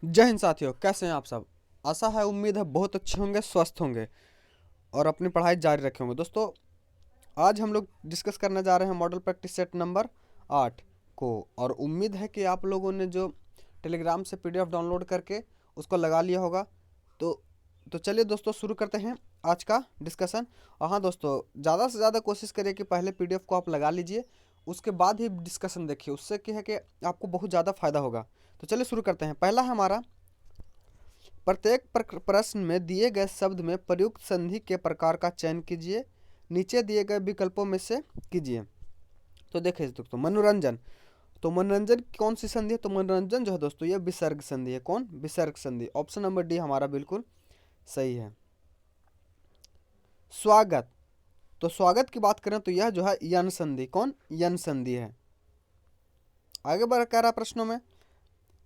जय हिंद साथियों, कैसे हैं आप सब। आशा है, उम्मीद है बहुत अच्छे होंगे, स्वस्थ होंगे और अपनी पढ़ाई जारी रखे होंगे। दोस्तों, आज हम लोग डिस्कस करने जा रहे हैं मॉडल प्रैक्टिस सेट नंबर 8 को। और उम्मीद है कि आप लोगों ने जो टेलीग्राम से पीडीएफ डाउनलोड करके उसको लगा लिया होगा। तो चलिए दोस्तों, शुरू करते हैं आज का डिस्कशन। और हाँ दोस्तों, ज़्यादा से ज़्यादा कोशिश करिए कि पहले पीडीएफ को आप लगा लीजिए, उसके बाद ही डिस्कशन देखिए। उससे क्या है कि आपको बहुत ज़्यादा फायदा होगा। तो चलिए शुरू करते हैं। पहला है हमारा, प्रत्येक प्रश्न में दिए गए शब्द में प्रयुक्त संधि के प्रकार का चयन कीजिए, नीचे दिए गए विकल्पों में से कीजिए। तो देखिए दोस्तों, मनोरंजन। तो मनोरंजन की कौन सी संधि है? तो मनोरंजन जो है दोस्तों, ये विसर्ग संधि है। कौन? विसर्ग संधि। ऑप्शन नंबर डी हमारा बिल्कुल सही है। स्वागत। तो स्वागत की बात करें तो यह जो है यन संधि। कौन? यन संधि है। आगे बढ़ कह रहा प्रश्नों में,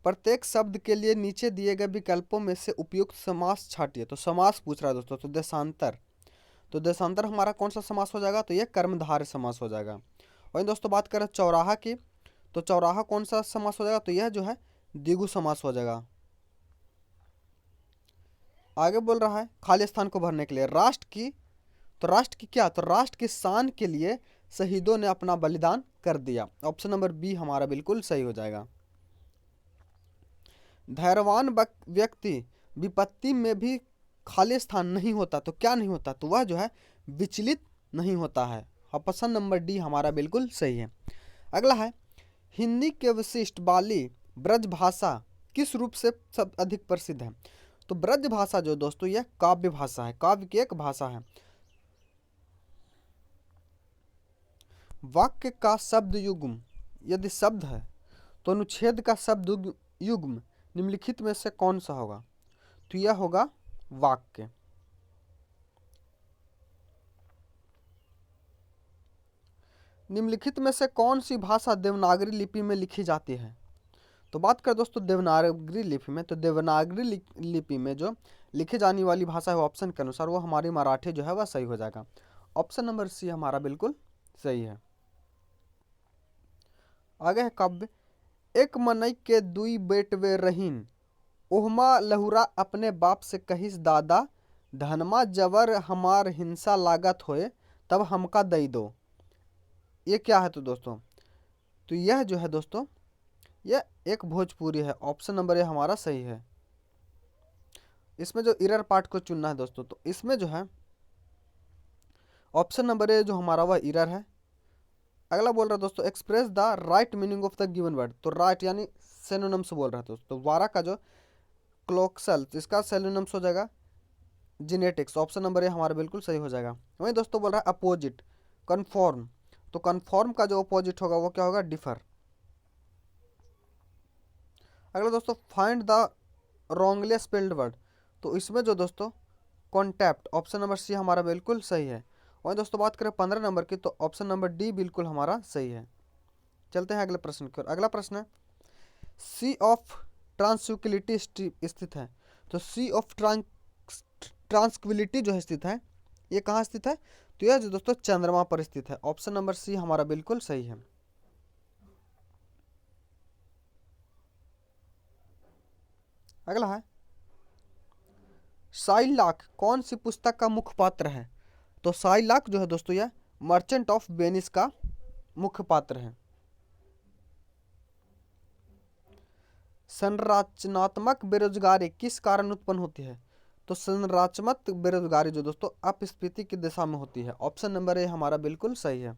प्रत्येक शब्द के लिए नीचे दिए गए विकल्पों में से उपयुक्त समास छांटिए। तो समास पूछ रहा है दोस्तों। तो देशांतर। तो देशांतर हमारा कौन सा समास हो जाएगा? तो यह कर्मधारय समास हो जाएगा। वहीं दोस्तों बात करें चौराहा की, तो चौराहा कौन सा समास हो जाएगा? तो यह जो है द्विगु समास हो जाएगा। आगे बोल रहा है खाली स्थान को भरने के लिए राष्ट्र की। तो राष्ट्र की क्या? तो राष्ट्र की शान के लिए शहीदों ने अपना बलिदान कर दिया। ऑप्शन नंबर बी हमारा बिल्कुल सही हो जाएगा। धैर्यवान व्यक्ति विपत्ति में भी खाली स्थान नहीं होता। तो क्या नहीं होता? तो वह जो है विचलित नहीं होता है। ऑप्शन नंबर डी हमारा बिल्कुल सही है। अगला है, हिंदी के विशिष्ट बाली ब्रज भाषा किस रूप से सब अधिक प्रसिद्ध है? तो ब्रज भाषा जो दोस्तों, यह काव्य भाषा है, काव्य की एक भाषा है। वाक्य का शब्द युग्म यदि शब्द है तो अनुच्छेद का शब्द युग्म निम्नलिखित में से कौन सा होगा? तो यह होगा वाक्य। निम्नलिखित में से कौन सी भाषा देवनागरी लिपि में लिखी जाती है? तो बात करें दोस्तों देवनागरी लिपि में, तो देवनागरी लिपि में जो लिखी जाने वाली भाषा है ऑप्शन के अनुसार वो हमारी मराठी जो है वह सही हो जाएगा। ऑप्शन नंबर सी हमारा बिल्कुल सही है। आगे है काव्य। एक मनई के दुई बेटवे रहीन, ओहमा लहुरा अपने बाप से कहिस दादा, धनमा जबर हमार हिंसा लागत होए, तब हमका दई दो। ये क्या है? तो दोस्तों, तो यह जो है दोस्तों, यह एक भोजपुरी है। ऑप्शन नंबर ए हमारा सही है। इसमें जो इरर पार्ट को चुनना है दोस्तों, तो इसमें जो है ऑप्शन नंबर ए जो हमारा वह इरर है। अगला बोल रहा है दोस्तों, express the right meaning of the given word. तो राइट यानी सेनोनिम्स बोल रहा है दोस्तों। वारा का जो क्लोक्सल, इसका सेनोनिम्स हो जाएगा जेनेटिक्स। ऑप्शन नंबर ए हमारा बिल्कुल सही हो जाएगा। वहीं दोस्तों बोल रहा है अपोजिट, कन्फॉर्म। तो कन्फॉर्म का जो अपोजिट होगा वो क्या होगा? डिफर। अगला दोस्तों, find the wrongly spelled word. तो इसमें जो दोस्तों कॉन्टैप्ट, ऑप्शन नंबर सी हमारा बिल्कुल सही है। वहीं दोस्तों बात करें 15 नंबर की, तो ऑप्शन नंबर डी बिल्कुल हमारा सही है। चलते हैं अगले प्रश्न की ओर। अगला प्रश्न है, सी ऑफ ट्रांसक्विलिटी स्थित है। तो सी ऑफ ट्रांसक्विलिटी जो है स्थित है, ये कहाँ स्थित है? तो यह जो दोस्तों चंद्रमा पर स्थित है। ऑप्शन नंबर सी हमारा बिल्कुल सही है। अगला है, साइलाक कौन सी पुस्तक का मुख्य पात्र है? तो साइलाक जो है दोस्तों, यह मर्चेंट ऑफ वेनिस का मुख्य पात्र है। संरचनात्मक बेरोजगारी किस कारण उत्पन्न होती है? तो संरचनात्मक बेरोजगारी जो दोस्तों अपस्फीति की दिशा में होती है। ऑप्शन नंबर ए हमारा बिल्कुल सही है।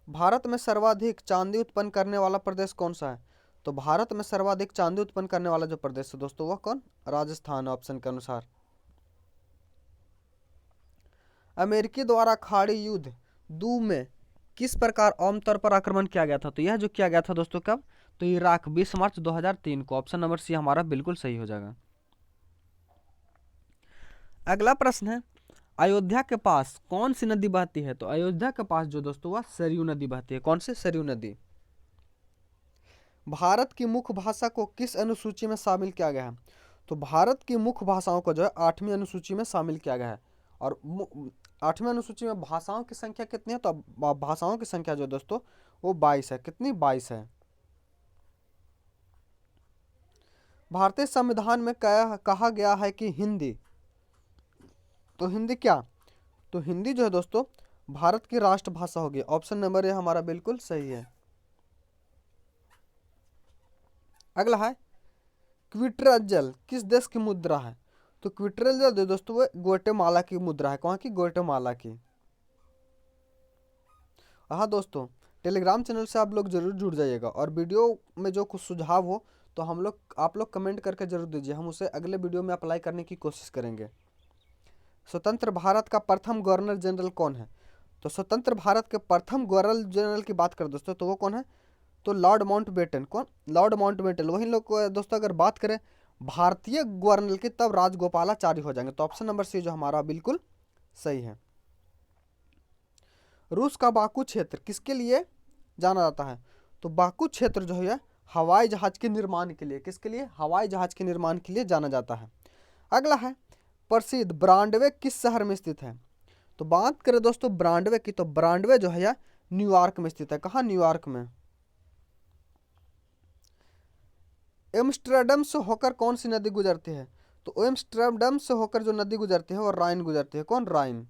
भारत में सर्वाधिक चांदी उत्पन्न करने वाला प्रदेश कौन सा है? तो भारत में सर्वाधिक चांदी उत्पन्न करने वाला जो प्रदेश है दोस्तों, वह कौन? राजस्थान, ऑप्शन के अनुसार। अमेरिकी द्वारा खाड़ी युद्ध दो में किस प्रकार आमतौर पर आक्रमण किया गया था? तो यह जो किया गया था दोस्तों कब? तो इराक, 20 मार्च 2003 को। ऑप्शन नंबर सी हमारा बिल्कुल सही हो जाएगा। अगला प्रश्न है, अयोध्या के पास कौन सी नदी बहती है? तो अयोध्या के पास जो दोस्तों वह सरयू नदी बहती है। कौन सी? सरयू नदी। भारत की मुख्य भाषा को किस अनुसूची में शामिल किया गया है? तो भारत की मुख्य भाषाओं को जो है 8वीं अनुसूची में शामिल किया गया है। और 8वीं अनुसूची में भाषाओं की संख्या कितनी है? तो भाषाओं की संख्या जो दोस्तों वो 22 है। कितनी? 22 है। भारतीय संविधान में कहा गया है कि हिंदी, तो हिंदी क्या, तो हिंदी जो है दोस्तों भारत की राष्ट्रभाषा होगी। ऑप्शन नंबर ए हमारा बिल्कुल सही है। अगला है क्विट्रजल किस देश की मुद्रा है, तो क्विट्रजल दोस्तों वो ग्वाटेमाला की मुद्रा है। कहाँ की, ग्वाटेमाला की। हाँ दोस्तों, टेलीग्राम चैनल से आप लोग जरूर जुड़ जाइएगा, और वीडियो में जो कुछ सुझाव हो तो आप लोग कमेंट करके जरूर दीजिए, हम उसे अगले वीडियो में अप्लाई करने की कोशिश करेंगे। स्वतंत्र भारत का प्रथम गवर्नर जनरल कौन है, तो स्वतंत्र भारत के प्रथम गवर्नर जनरल की बात करें दोस्तों तो वो कौन है, तो लॉर्ड माउंटबेटन। कौन, लॉर्ड माउंटबेटन। वही लोग को दोस्तों अगर बात करें भारतीय गवर्नर की तब राजगोपालाचारी हो जाएंगे। तो ऑप्शन नंबर सी जो हमारा बिल्कुल सही है। रूस का बाकू क्षेत्र किसके लिए जाना जाता है, तो बाकू क्षेत्र जो है हवाई जहाज के निर्माण के लिए, किसके लिए, हवाई जहाज के निर्माण के लिए जाना जाता है। अगला है प्रसिद्ध ब्रांडवे किस शहर में स्थित है, तो बात करें दोस्तों ब्रांडवे की, तो ब्रांडवे जो है न्यूयॉर्क में स्थित है। कहाँ, न्यूयॉर्क में। एम्स्टर्डम से होकर कौन सी नदी गुजरती है, तो एम्स्टर्डम से होकर जो नदी गुजरती है वो राइन गुजरती है। कौन, राइन।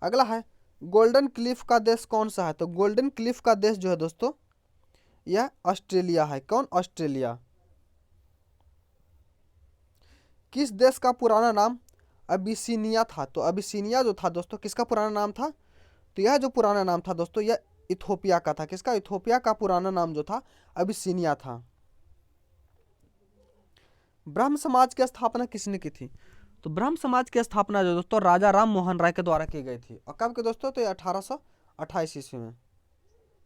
अगला है गोल्डन क्लिफ का देश कौन सा है, तो गोल्डन क्लिफ का देश जो है दोस्तों यह ऑस्ट्रेलिया है। कौन, ऑस्ट्रेलिया। किस देश का पुराना नाम अबिसिनिया था, तो अबिसिनिया जो था दोस्तों किसका पुराना नाम था, तो यह जो पुराना नाम था दोस्तों यह इथोपिया का था। किसका, इथोपिया का पुराना नाम जो था अबिसिनिया था। ब्रह्म समाज की स्थापना किसने की थी, तो ब्रह्म समाज की स्थापना जो दोस्तों राजा राम मोहन राय के द्वारा की गई थी। और कब के दोस्तों, तो 1828 ईस्वी में,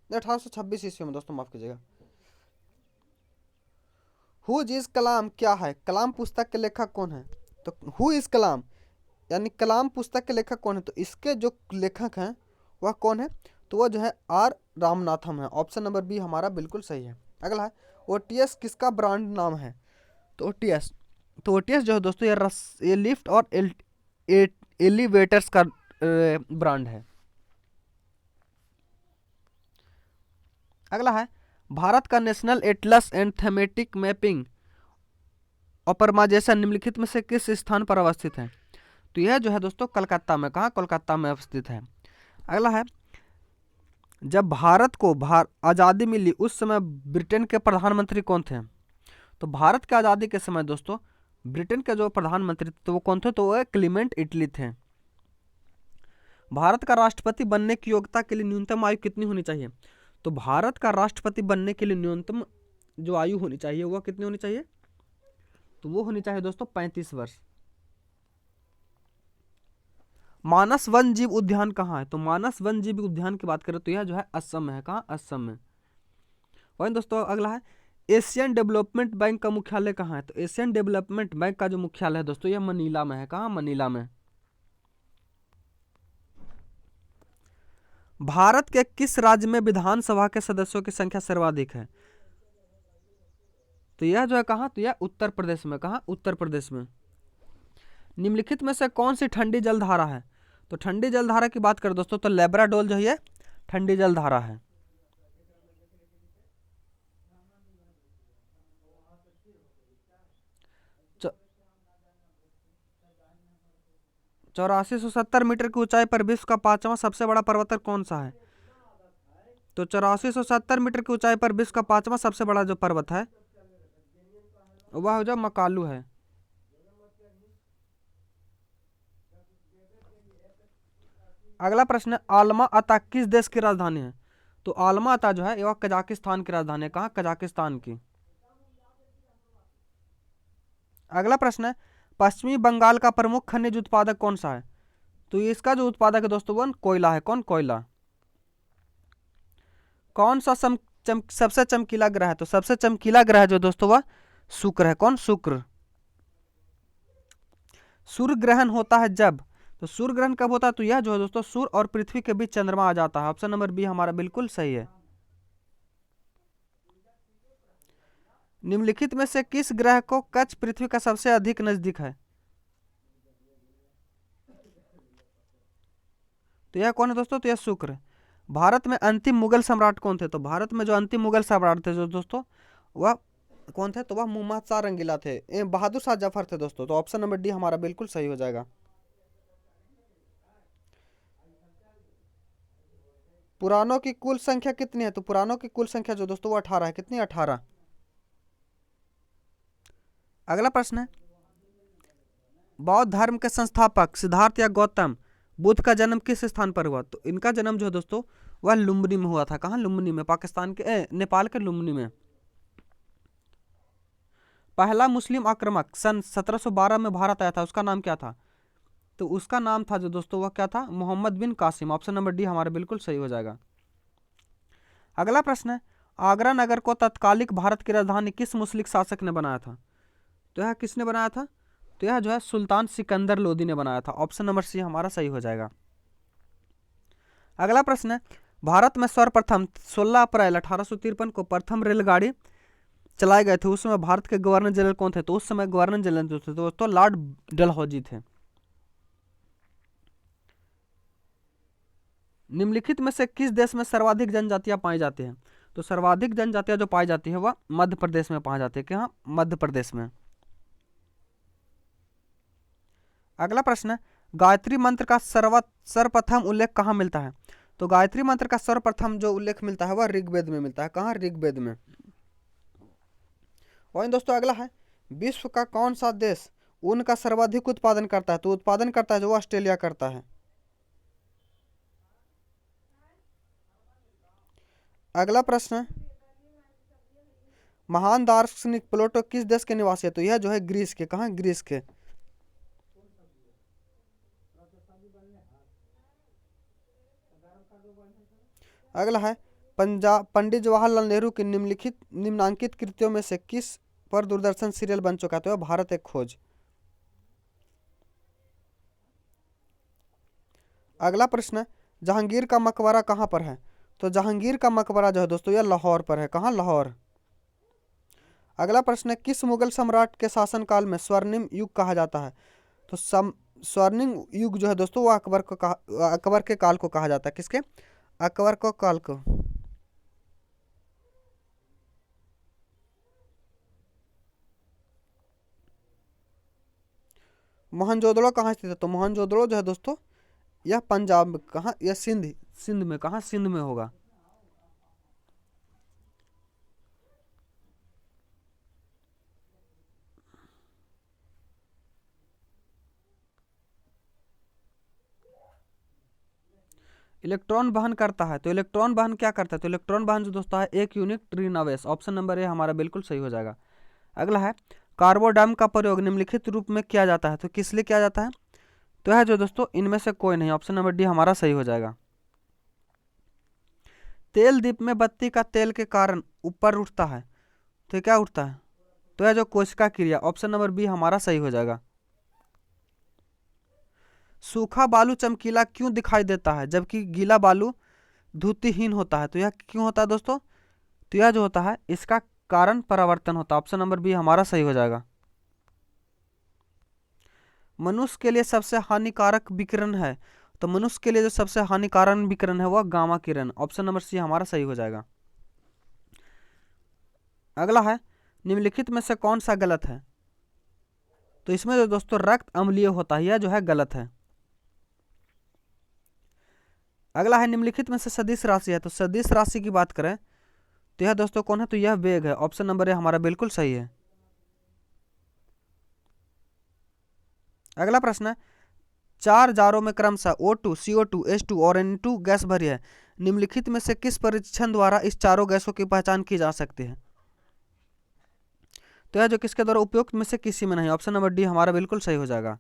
1826 ईस्वी में दोस्तों, माफ कीजिएगा। हु इज कलाम क्या है, कलाम पुस्तक के लेखक कौन है, तो हु इज कलाम यानी कलाम पुस्तक के लेखक कौन है, तो इसके जो लेखक हैं वह कौन है, तो वह जो है आर रामनाथम है। ऑप्शन नंबर बी हमारा बिल्कुल सही है। अगला है ओटीएस किसका ब्रांड नाम है, तो ओटीएस, तो ओटीएस जो है दोस्तों ये लिफ्ट और एलिवेटर्स का ब्रांड है। अगला है भारत का national atlas and thematic mapping organization निम्नलिखित में से किस स्थान पर अवस्थित है, तो यह जो है दोस्तों कलकत्ता में। कहाँ, कोलकाता में अवस्थित है। अगला है जब भारत को आज़ादी मिली उस समय ब्रिटेन के प्रधानमंत्री कौन थे, तो भारत की आज़ादी के समय दोस्तों ब्रिटेन के जो प्रधानमंत्री थे तो वो कौन थे, तो वो क्लीमेंट इटली थे। भारत का राष्ट्रपति बनने की योग्यता के लिए न्यूनतम आयु कितनी होनी चाहिए, तो भारत का राष्ट्रपति बनने के लिए न्यूनतम जो आयु होनी चाहिए वह कितनी होनी चाहिए, तो वो होनी चाहिए दोस्तों 35 वर्ष। मानस वन जीव उद्यान कहाँ है, तो मानस वन जीव उद्यान की बात करें तो यह जो है असम में है। कहाँ, असम में। वही दोस्तों अगला है एशियन डेवलपमेंट बैंक का मुख्यालय कहाँ है, तो एशियन डेवलपमेंट बैंक का जो मुख्यालय है दोस्तों यह मनीला में है। कहाँ, मनीला में। भारत के किस राज्य में विधानसभा के सदस्यों की संख्या सर्वाधिक है, तो यह जो है कहाँ, तो यह उत्तर प्रदेश में। कहाँ, उत्तर प्रदेश में। निम्नलिखित में से कौन सी ठंडी जलधारा है, तो ठंडी जलधारा की बात करें दोस्तों तो लैब्राडोल जो है ठंडी जलधारा है। चौरासी सौ 70 मीटर की ऊंचाई पर विश्व का 5वां सबसे बड़ा पर्वत कौन सा है, तो 8470 मीटर की ऊंचाई पर विश्व का 5वां सबसे बड़ा जो पर्वत है वह जो मकालू है। अगला प्रश्न है आलमा अता किस देश की राजधानी है, तो आलमा अता जो है वह कजाकिस्तान की राजधानी है। कहाँ, कजाकिस्तान की। अगला प्रश्न है पश्चिमी बंगाल का प्रमुख खनिज उत्पादक कौन सा है, तो इसका जो उत्पादक है दोस्तों वो कोयला है। कौन, कोयला। कौन सा सबसे चमकीला ग्रह है, तो सबसे चमकीला ग्रह जो दोस्तों वह शुक्र है। कौन, शुक्र। सूर्य ग्रहण होता है जब, तो सूर्य ग्रहण कब होता है, तो यह जो है दोस्तों सूर्य और पृथ्वी के बीच चंद्रमा आ जाता है। ऑप्शन नंबर बी हमारा बिल्कुल सही है। निम्नलिखित में से किस ग्रह को कक्ष पृथ्वी का सबसे अधिक नजदीक है, तो यह कौन है दोस्तों, तो यह शुक्र। भारत में अंतिम मुगल सम्राट कौन थे, तो भारत में जो अंतिम मुगल सम्राट थे जो दोस्तों वह कौन थे? तो वह मुहम्मद शाह रंगीला थे। बहादुर शाह जफर थे दोस्तों। तो ऑप्शन नंबर डी हमारा बिल्कुल सही हो जाएगा। पुराणों की कुल संख्या कितनी है? तो पुराणों की कुल संख्या जो दोस्तों वो 18 है। कितनी? 18। अगला प्रश्न है, बौद्ध धर्म के संस्थापक सिद्धार्थ या गौतम बुद्ध का जन्म किस स्थान पर हुआ? तो इनका जन्म जो है दोस्तों वह लुम्बिनी में हुआ था। कहाँ? लुम्बिनी में, पाकिस्तान के नेपाल के लुम्बिनी में। पहला मुस्लिम आक्रमक सन 1712 में भारत आया था, उसका नाम क्या था? तो उसका नाम था जो दोस्तों वह क्या था? मोहम्मद बिन कासिम। ऑप्शन नंबर डी हमारा बिल्कुल सही हो जाएगा। अगला प्रश्न है, आगरा नगर को तत्कालिक भारत की राजधानी किस मुस्लिक शासक ने बनाया था? तो यह किसने बनाया था? तो यह जो है सुल्तान सिकंदर लोदी ने बनाया था। ऑप्शन नंबर सी हमारा सही हो जाएगा। अगला प्रश्न है, भारत में सर्वप्रथम 16 अप्रैल 1853 को प्रथम रेलगाड़ी चलाए गए थे, उस समय भारत के गवर्नर जनरल कौन थे? तो उस समय गवर्नर जनरल जो थे दोस्तों लॉर्ड डलहौजी थे। निम्नलिखित में से किस देश में सर्वाधिक जनजातियां पाई जाती हैं? तो सर्वाधिक जनजातियां जो पाई जाती है वह मध्य प्रदेश में पाई जाती है। क्या? मध्य प्रदेश में। अगला प्रश्न है, गायत्री मंत्र का सर्वप्रथम उल्लेख कहाँ मिलता है? तो गायत्री मंत्र का सर्वप्रथम जो उल्लेख मिलता है वह ऋग्वेद में मिलता है। कहाँ? ऋग्वेद में। वहीं दोस्तों अगला है, विश्व का कौन सा देश ऊन का सर्वाधिक उत्पादन करता है? तो उत्पादन करता है जो ऑस्ट्रेलिया करता है। अगला प्रश्न है, महान दार्शनिक प्लेटो किस देश के निवासी है? तो यह जो है ग्रीस के। कहाँ? ग्रीस के। अगला है, पंडित जवाहरलाल नेहरू की निम्नांकित कृतियों में से किस पर दूरदर्शन सीरियल बन चुका है? तो भारत एक खोज। अगला प्रश्न है, जहांगीर का मकबरा कहाँ पर है? तो जहांगीर का मकबरा जो है दोस्तों यह लाहौर पर है। कहाँ? लाहौर। अगला प्रश्न है, किस मुगल सम्राट के शासनकाल में स्वर्णिम युग कहा जाता है? तो स्वर्णिम युग जो है दोस्तों वो अकबर के काल को कहा जाता है। किसके? अकबर को काल को। मोहनजोदड़ो कहाँ स्थित है? तो मोहनजोदड़ो जो है दोस्तों यह पंजाब में। कहाँ? यह सिंध में। कहाँ? सिंध में होगा। इलेक्ट्रॉन वहन करता है। तो इलेक्ट्रॉन वहन क्या करता है? तो इलेक्ट्रॉन वहन जो दोस्तों है एक यूनिट ट्रीनावेस। ऑप्शन नंबर ए हमारा बिल्कुल सही हो जाएगा। अगला है, कार्बोडम का प्रयोग निम्नलिखित रूप में किया जाता है। तो किस लिए किया जाता है? तो है जो दोस्तों इनमें से कोई नहीं। ऑप्शन नंबर डी हमारा सही हो जाएगा। तेल दीप में बत्ती का तेल के कारण ऊपर उठता है, तो क्या उठता है? तो है जो कोशिका क्रिया। ऑप्शन नंबर बी हमारा सही हो जाएगा। सूखा बालू चमकीला क्यों दिखाई देता है जबकि गीला बालू धुतिहीन होता है? तो यह क्यों होता है दोस्तों? तो यह जो होता है इसका कारण परावर्तन होता है। ऑप्शन नंबर बी हमारा सही हो जाएगा। मनुष्य के लिए सबसे हानिकारक विकिरण है। तो मनुष्य के लिए जो सबसे हानिकारक विकिरण है वह गामा किरण। ऑप्शन नंबर सी हमारा सही हो जाएगा। अगला है, निम्नलिखित में से कौन सा गलत है? तो इसमें जो दोस्तों रक्त अम्लीय होता है यह जो है गलत है। अगला है, निम्नलिखित में से सदिश राशि है। तो सदिश राशि की बात करें तो यह दोस्तों कौन है? तो यह वेग है। ऑप्शन नंबर ए हमारा बिल्कुल सही है। अगला प्रश्न है, 4 जारों में क्रमशः O2, CO2, H2 और N2 गैस भरी है। निम्नलिखित में से किस परीक्षण द्वारा इस चारों गैसों की पहचान की जा सकती है? तो यह जो किसके द्वारा? उपयुक्त में से किसी में नहीं। ऑप्शन नंबर डी हमारा बिल्कुल सही हो जाएगा।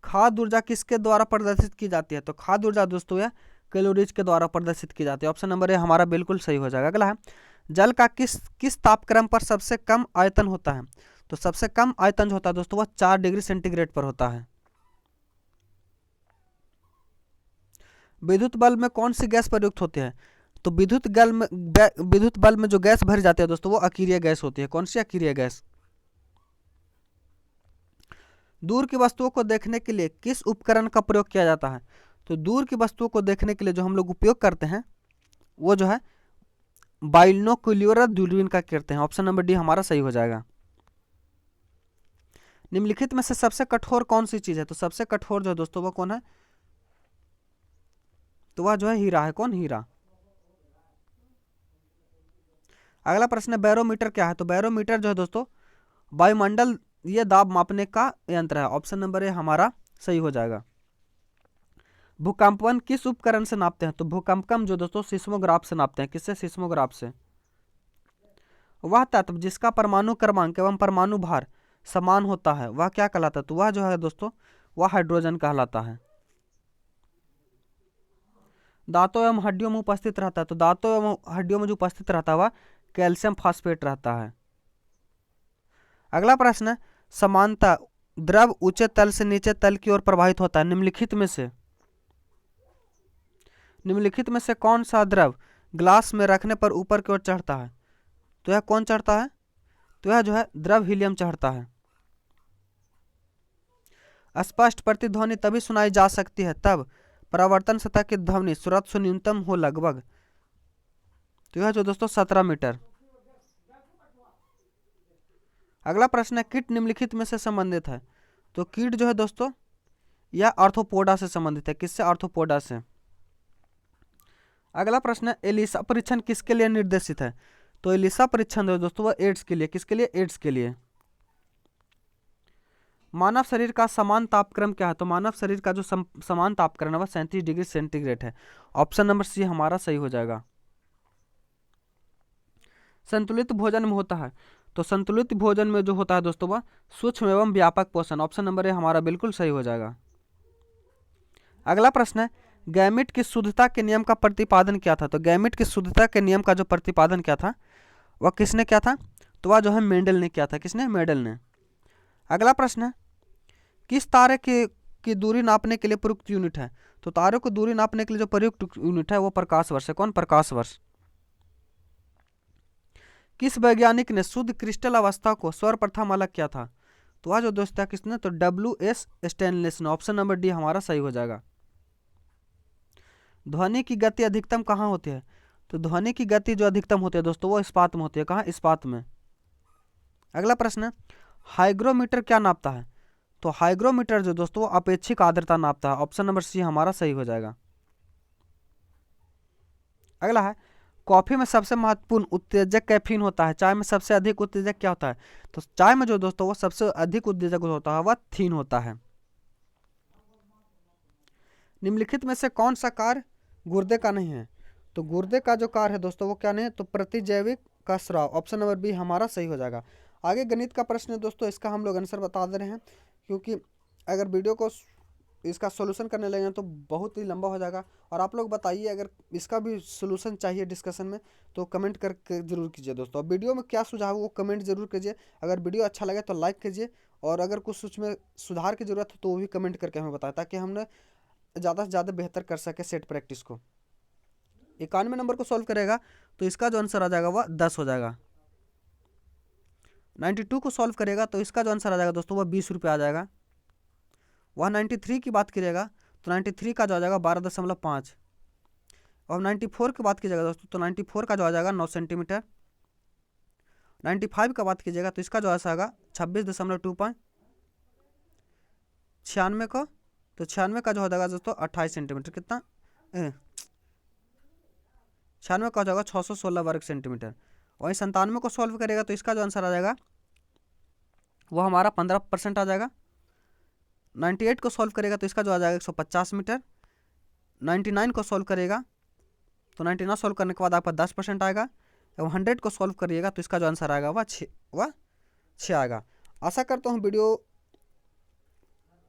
खाद्य ऊर्जा किसके द्वारा प्रदर्शित की जाती है? तो खाद्य ऊर्जा दोस्तों यह कैलोरीज के द्वारा प्रदर्शित की जाती है। ऑप्शन नंबर ए हमारा बिल्कुल सही हो जाएगा। अगला है, जल का किस तापक्रम पर सबसे कम आयतन होता है? तो सबसे कम आयतन जो होता है दोस्तों वह 4 डिग्री सेंटीग्रेड पर होता है। विद्युत बल्ब में कौन सी गैस प्रयुक्त होती है? तो विद्युत बल्ब में जो गैस भरी जाती है दोस्तों वो अकीरिय गैस होती है। कौन सी अकीरिय गैस? दूर की वस्तुओं को देखने के लिए किस उपकरण का प्रयोग किया जाता है? तो दूर की वस्तुओं को देखने के लिए जो हम लोग उपयोग करते हैं वो जो है बाइनोकुलर दूरबीन का कहते हैं। ऑप्शन नंबर डी हमारा सही हो जाएगा। निम्नलिखित में से सबसे कठोर कौन सी चीज है? तो सबसे कठोर जो है दोस्तों वो कौन है? तो वह जो है हीरा है। कौन? हीरा। अगला प्रश्न है बैरोमीटर क्या है? तो बैरोमीटर जो है दोस्तों वायुमंडल ये दाब मापने का यंत्र है। ऑप्शन नंबर ए हमारा सही हो जाएगा। भूकंपन किस उपकरण से नापते हैं? तो भूकंपन जो दोस्तों सिस्मोग्राफ से नापते हैं। किससे? सिस्मोग्राफ से। वह तत्व जिसका परमाणु क्रमांक एवं परमाणु भार समान होता है वह क्या कहलाता है? तो वह जो है दोस्तों वह हाइड्रोजन कहलाता है। दांतों एवं हड्डियों में उपस्थित रहता है। तो दांतों एवं हड्डियों में जो उपस्थित रहता है वह कैल्शियम फास्फेट रहता है। अगला प्रश्न है समानता द्रव ऊंचे तल से नीचे तल की ओर प्रवाहित होता है। निम्नलिखित में से कौन सा द्रव ग्लास में रखने पर ऊपर की ओर चढ़ता है? तो यह कौन चढ़ता है? तो यह जो है द्रव हीलियम चढ़ता है। स्पष्ट प्रतिध्वनि तभी सुनाई जा सकती है तब परावर्तन सतह की ध्वनि स्रोत से न्यूनतम हो लगभग। तो यह जो दोस्तों 17 मीटर। अगला प्रश्न है कीट निम्नलिखित में से संबंधित है। तो कीट जो है दोस्तों यह आर्थ्रोपोडा से संबंधित है। किससे? आर्थ्रोपोडा से। अगला प्रश्न है एलिसा परीक्षण किसके लिए निर्देशित है? तो एलिसा परीक्षण जो है दोस्तों वह एड्स के लिए। किसके लिए? एड्स के लिए। मानव शरीर का समान तापक्रम क्या है? तो मानव शरीर का जो समान तापक्रम है वह 37 डिग्री सेंटीग्रेड है। ऑप्शन नंबर सी हमारा सही हो जाएगा। संतुलित भोजन में होता है। तो संतुलित भोजन में जो होता है दोस्तों वह सूक्ष्म एवं व्यापक पोषण। ऑप्शन नंबर ए हमारा बिल्कुल सही हो जाएगा। अगला प्रश्न है गैमिट की शुद्धता के नियम का प्रतिपादन क्या था? तो गैमिट की शुद्धता के नियम का जो प्रतिपादन क्या था वह किसने किया था? तो वह जो है मेंडल ने किया था। किसने? मेंडल ने। अगला प्रश्न है किस तारे की दूरी नापने के लिए प्रयुक्त यूनिट है? तो तारों की दूरी नापने के लिए जो प्रयुक्त यूनिट है वो प्रकाश वर्ष है। कौन? प्रकाश वर्ष। किस वैज्ञानिक ने शुद्ध क्रिस्टल अवस्था को सर्वप्रथम अलग किया था? तो वह जो दोस्त है किसने? तो WS स्टेनलेस ने। ऑप्शन नंबर डी हमारा सही हो जाएगा। ध्वनि की गति अधिकतम कहाँ होती है? तो ध्वनि की गति जो अधिकतम होती है दोस्तों वो इस्पात में होती है। कहाँ? इस्पात में। अगला प्रश्न है हाइग्रोमीटर क्या नापता है? तो हाइग्रोमीटर जो दोस्तों अपेक्षिक आर्द्रता नापता है। ऑप्शन नंबर सी हमारा सही हो जाएगा। अगला है कॉफी में सबसे महत्वपूर्ण उत्तेजक कैफीन होता है। चाय में सबसे अधिक उत्तेजक क्या होता है? तो चाय में जो दोस्तों वो सबसे अधिक उत्तेजक होता है वह थीन होता है। निम्नलिखित में से कौन सा कार्य गुर्दे का नहीं है? तो गुर्दे का जो कार्य है दोस्तों वो क्या नहीं है? तो प्रतिजैविक का स्राव। ऑप्शन नंबर बी हमारा सही हो जाएगा। आगे गणित का प्रश्न है दोस्तों इसका हम लोग आंसर बता दे रहे हैं क्योंकि अगर वीडियो को इसका सॉल्यूशन करने लगे तो बहुत ही लंबा हो जाएगा। और आप लोग बताइए अगर इसका भी सॉल्यूशन चाहिए डिस्कशन में तो कमेंट करके जरूर कीजिए दोस्तों। वीडियो में क्या सुझाव है वो कमेंट जरूर कीजिए। अगर वीडियो अच्छा लगे तो लाइक कीजिए और अगर कुछ उसमें सुधार की जरूरत है तो वो भी कमेंट करके हमें बताएं ताकि हमने ज़्यादा से ज़्यादा बेहतर कर सके सेट प्रैक्टिस को। 91 नंबर को सॉल्व करेगा तो इसका जो आंसर आ जाएगा वह 10 हो जाएगा। 92 को सॉल्व करेगा तो इसका जो आंसर आ जाएगा दोस्तों वह 20 रुपये आ जाएगा। वह 93 की बात कीजिएगा तो 93 का जो आ जाएगा 12.5। और 94 की बात कीजिएगा दोस्तों तो 94 का जो आ जाएगा 9 सेंटीमीटर। 95 का बात कीजिएगा तो इसका जो आएगा 26.25। 96 को तो 96 का जो हो जाएगा दोस्तों 28 सेंटीमीटर। कितना? 96 का हो जाएगा 616 वर्ग सेंटीमीटर। वहीं 97 को सॉल्व करेगा तो इसका जो आंसर आ जाएगा वो हमारा 15% आ जाएगा। 98 को सॉल्व करेगा तो इसका जो आ जाएगा 150 मीटर। 99 को सॉल्व करेगा तो 99 सॉल्व करने के बाद आपका 10% आएगा। एवं 100 को सॉल्व करिएगा तो इसका जो आंसर आएगा वह 6 आएगा। आशा करता हूँ वीडियो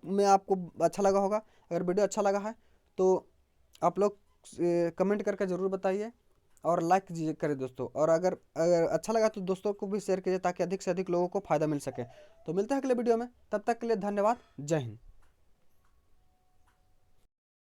में आपको अच्छा लगा होगा। अगर वीडियो अच्छा लगा है तो आप लोग कमेंट करके ज़रूर बताइए और लाइक कीजिए करें दोस्तों। और अगर अच्छा लगा तो दोस्तों को भी शेयर कीजिए ताकि अधिक से अधिक लोगों को फ़ायदा मिल सके। तो मिलते हैं अगले वीडियो में, तब तक के लिए धन्यवाद। जय हिंद।